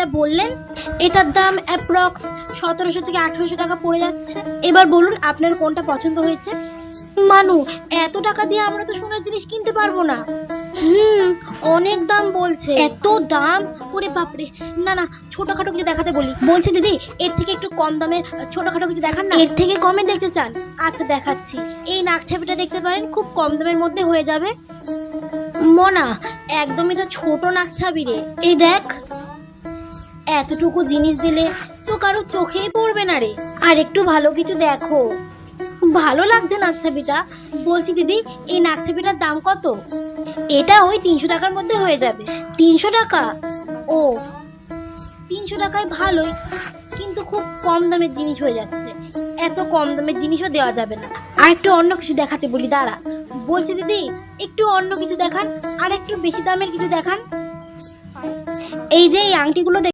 যেটা বললেন এটার দাম অ্যাপ্রক্স 1700 থেকে 1800 টাকা পড়ে যাচ্ছে। এবার বলুন আপনার কোনটা পছন্দ হয়েছে? মানু, এত টাকা দিয়ে আমরা তো সোনার জিনিস কিনতে পারবো না। অনেক দাম বলছে। এত দাম? ওরে বাপরে, না না, ছোটখাটো কিছু দেখাতে বলছি দিদি, এর থেকে একটু কম দামের ছোটখাটো কিছু দেখান না। এর থেকে কমে দেখতে চান? আচ্ছা দেখাচ্ছি, এই নাকছাবিটা দেখতে পারেন, খুব কম দামের মধ্যে হয়ে যাবে। মনা, একদমই তো ছোট নাকছাবি রে। এই দেখ, এতটুকু জিনিস দিলে তো কারো চোখেই পড়বে না রে। আর একটু ভালো কিছু দেখো। ভালো লাগছে নাকছাবিটা। বলছি দিদি, এই নাকছাবিটার দাম কত? এটা ওই 300 টাকার মধ্যে হয়ে যাবে। 300 টাকা? ও, 300 টাকায় ভালোই, কিন্তু খুব কম দামের জিনিস হয়ে যাচ্ছে। এত কম দামের জিনিসও দেওয়া যাবে না। আর একটু অন্য কিছু দেখাতে বলি, দাঁড়া। বলছি দিদি, একটু অন্য কিছু দেখান, আর একটু বেশি দামের কিছু দেখান। এই যে এই আংটিগুলো